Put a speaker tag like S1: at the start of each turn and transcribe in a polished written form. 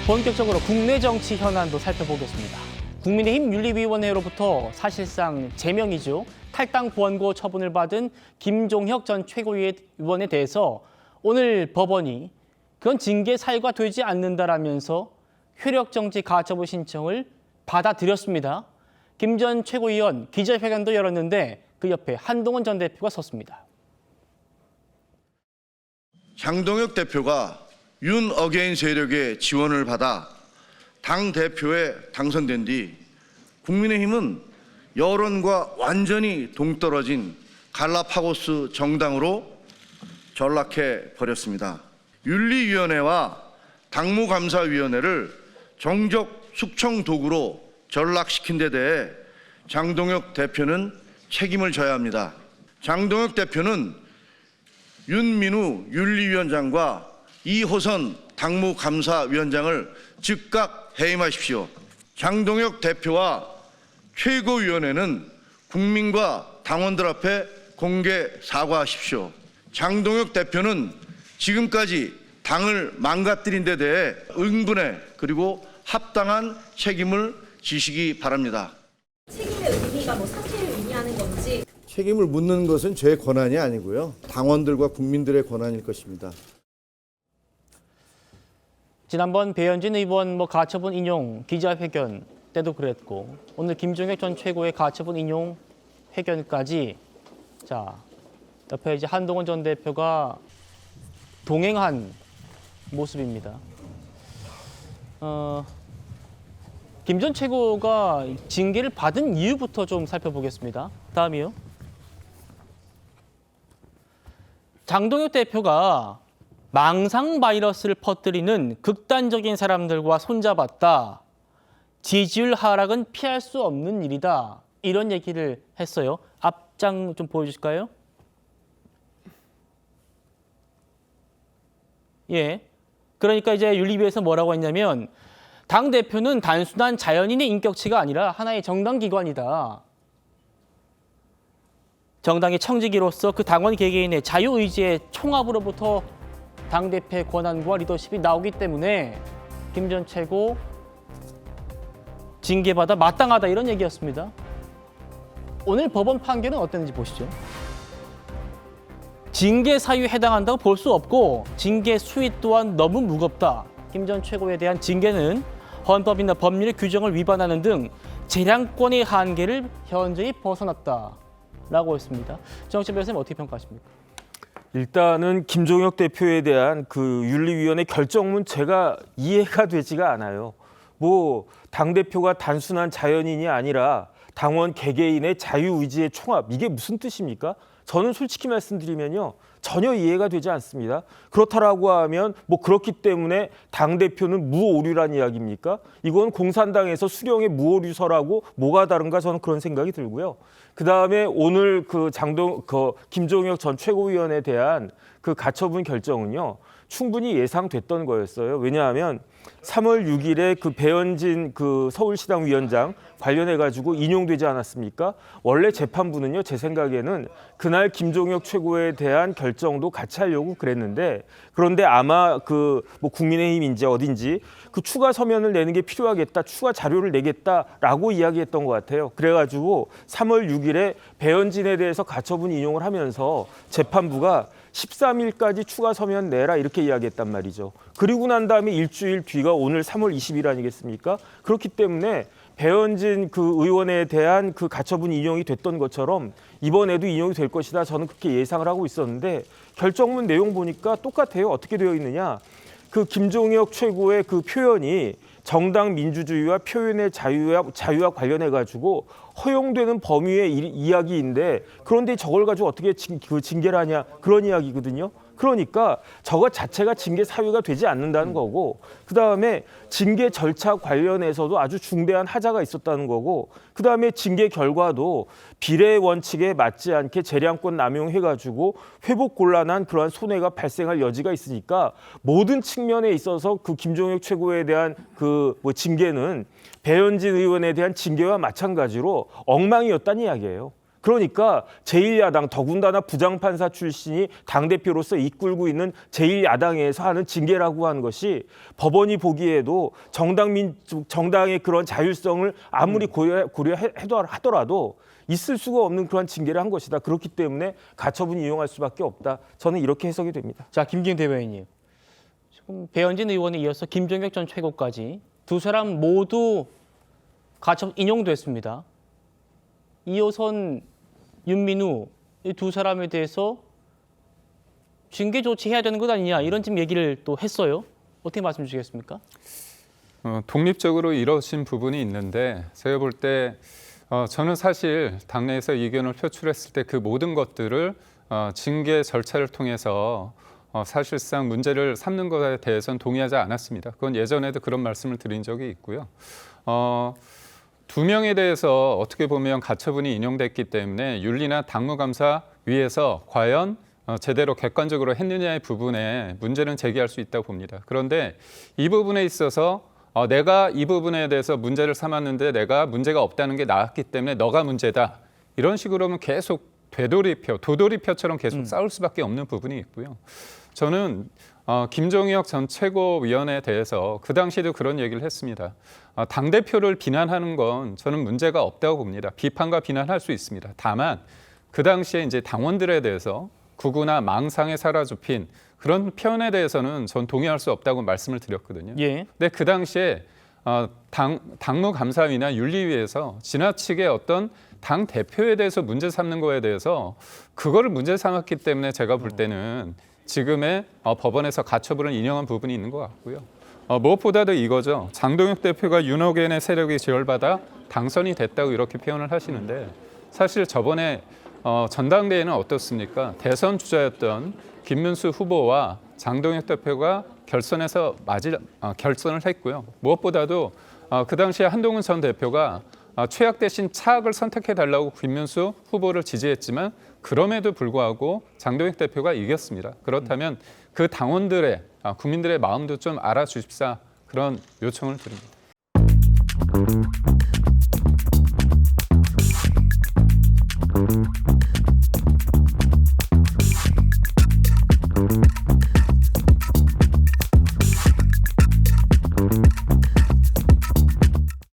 S1: 본격적으로 국내 정치 현안도 살펴보겠습니다. 국민의힘 윤리위원회로부터 사실상 제명이죠. 탈당 보완고 처분을 받은 김종혁 전 최고위원에 대해서 오늘 법원이 그건 징계 사유가 되지 않는다라면서 효력정지 가처분 신청을 받아들였습니다. 김 전 최고위원 기자회견도 열었는데 그 옆에 한동훈 전 대표가 섰습니다.
S2: 장동혁 대표가 윤 어게인 세력의 지원을 받아 당대표에 당선된 뒤 국민의힘은 여론과 완전히 동떨어진 갈라파고스 정당으로 전락해 버렸습니다. 윤리위원회와 당무감사위원회를 정적 숙청 도구로 전락시킨 데 대해 장동혁 대표는 책임을 져야 합니다. 장동혁 대표는 윤민우 윤리위원장과 이호선 당무감사위원장을 즉각 해임하십시오. 장동혁 대표와 최고위원회는 국민과 당원들 앞에 공개 사과하십시오. 장동혁 대표는 지금까지 당을 망가뜨린 데 대해 응분의 그리고 합당한 책임을 지시기 바랍니다.
S3: 책임의 의미가 사실을 의미하는 건지.
S4: 책임을 묻는 것은 제 권한이 아니고요. 당원들과 국민들의 권한일 것입니다.
S1: 지난번 배현진 의원 가처분 인용 기자회견 때도 그랬고 오늘 김종혁 전 최고의 가처분 인용 회견까지 자 옆에 이제 한동훈 전 대표가 동행한 모습입니다. 김 전 최고가 징계를 받은 이유부터 좀 살펴보겠습니다. 다음이요. 장동혁 대표가 망상 바이러스를 퍼뜨리는 극단적인 사람들과 손잡았다. 지지율 하락은 피할 수 없는 일이다. 이런 얘기를 했어요. 앞장 좀 보여주실까요? 예. 그러니까 이제 윤리위에서 뭐라고 했냐면 당대표는 단순한 자연인의 인격체가 아니라 하나의 정당기관이다. 정당의 청지기로서 그 당원 개개인의 자유의지의 총합으로부터 당대표의 권한과 리더십이 나오기 때문에 김 전 최고 징계받아 마땅하다 이런 얘기였습니다. 오늘 법원 판결은 어땠는지 보시죠. 징계 사유에 해당한다고 볼 수 없고 징계 수위 또한 너무 무겁다. 김 전 최고에 대한 징계는 헌법이나 법률의 규정을 위반하는 등 재량권의 한계를 현저히 벗어났다라고 했습니다. 정치부 변호사님 어떻게 평가하십니까?
S5: 일단은 김종혁 대표에 대한 그 윤리위원회 결정문 제가 이해가 되지가 않아요. 당대표가 단순한 자연인이 아니라 당원 개개인의 자유의지의 총합, 이게 무슨 뜻입니까? 저는 솔직히 말씀드리면요. 전혀 이해가 되지 않습니다. 그렇다라고 하면 그렇기 때문에 당대표는 무오류란 이야기입니까? 이건 공산당에서 수령의 무오류서라고 뭐가 다른가 저는 그런 생각이 들고요. 그다음에 오늘 김종혁 전 최고위원에 대한 그 가처분 결정은요. 충분히 예상됐던 거였어요. 왜냐하면 3월 6일에 그 배현진 서울시당 위원장 관련해 가지고 인용되지 않았습니까? 원래 재판부는요, 제 생각에는 그날 김종혁 최고에 대한 결정도 같이 하려고 그랬는데 그런데 아마 국민의힘인지 어딘지 그 추가 서면을 내는 게 필요하겠다, 추가 자료를 내겠다라고 이야기했던 것 같아요. 그래가지고 3월 6일에 배현진에 대해서 가처분 인용을 하면서 재판부가 13일까지 추가 서면 내라 이렇게 이야기했단 말이죠. 그리고 난 다음에 일주일 뒤가 오늘 3월 20일 아니겠습니까? 그렇기 때문에 배현진 의원에 대한 가처분 인용이 됐던 것처럼 이번에도 인용이 될 것이다. 저는 그렇게 예상을 하고 있었는데 결정문 내용 보니까 똑같아요. 어떻게 되어 있느냐. 김종혁 최고의 표현이 정당 민주주의와 표현의 자유와 관련해 가지고 허용되는 범위의 이야기인데 그런데 저걸 가지고 어떻게 징계를 하냐 그런 이야기거든요. 그러니까 저것 자체가 징계 사유가 되지 않는다는 거고 그다음에 징계 절차 관련해서도 아주 중대한 하자가 있었다는 거고 그다음에 징계 결과도 비례 원칙에 맞지 않게 재량권 남용해가지고 회복 곤란한 그러한 손해가 발생할 여지가 있으니까 모든 측면에 있어서 김종혁 최고에 대한 징계는 배현진 의원에 대한 징계와 마찬가지로 엉망이었다는 이야기예요. 그러니까 제1야당 더군다나 부장판사 출신이 당대표로서 이끌고 있는 제1야당에서 하는 징계라고 하는 것이 법원이 보기에도 정당의 그런 자율성을 아무리 고려하더라도 있을 수가 없는 그런 징계를 한 것이다. 그렇기 때문에 가처분 이용할 수밖에 없다. 저는 이렇게 해석이 됩니다.
S1: 자, 김기현 대변인님. 지금 배현진 의원에 이어서 김종혁 전 최고까지 두 사람 모두 가처분 인용됐습니다. 이호선, 윤민우 이 두 사람에 대해서 징계 조치해야 되는 것 아니냐 이런 지금 얘기를 또 했어요. 어떻게 말씀 주시겠습니까?
S6: 독립적으로 이뤄진 부분이 있는데 제가 볼 때 저는 사실 당내에서 의견을 표출했을 때 그 모든 것들을 징계 절차를 통해서 사실상 문제를 삼는 것에 대해서는 동의하지 않았습니다. 그건 예전에도 그런 말씀을 드린 적이 있고요. 두 명에 대해서 어떻게 보면 가처분이 인용됐기 때문에 윤리나 당무감사위에서 과연 제대로 객관적으로 했느냐의 부분에 문제는 제기할 수 있다고 봅니다. 그런데 이 부분에 있어서 내가 이 부분에 대해서 문제를 삼았는데 내가 문제가 없다는 게 나왔기 때문에 너가 문제다. 이런 식으로는 계속 도돌이표처럼 계속 싸울 수밖에 없는 부분이 있고요. 저는 김종혁 전 최고위원에 대해서 그 당시에도 그런 얘기를 했습니다. 당대표를 비난하는 건 저는 문제가 없다고 봅니다. 비판과 비난할 수 있습니다. 다만 그 당시에 이제 당원들에 대해서 구구나 망상에 사로잡힌 그런 표현에 대해서는 전 동의할 수 없다고 말씀을 드렸거든요.
S1: 예.
S6: 근데 그 당시에 당무감사위나 윤리위에서 지나치게 어떤 당 대표에 대해서 문제 삼는 거에 대해서 그거를 문제 삼았기 때문에 제가 볼 때는 지금의 법원에서 가처분을 인용한 부분이 있는 것 같고요. 무엇보다도 이거죠. 장동혁 대표가 윤호겐의 세력이 지혈받아 당선이 됐다고 이렇게 표현을 하시는데 사실 저번에 전당대회는 어떻습니까? 대선 주자였던 김문수 후보와 장동혁 대표가 결선에서 결선을 했고요. 무엇보다도 그 당시에 한동훈 전 대표가 최악 대신 차악을 선택해달라고 김문수 후보를 지지했지만 그럼에도 불구하고 장동혁 대표가 이겼습니다. 그렇다면 그 당원들의 국민들의 마음도 좀 알아주십사 그런 요청을 드립니다.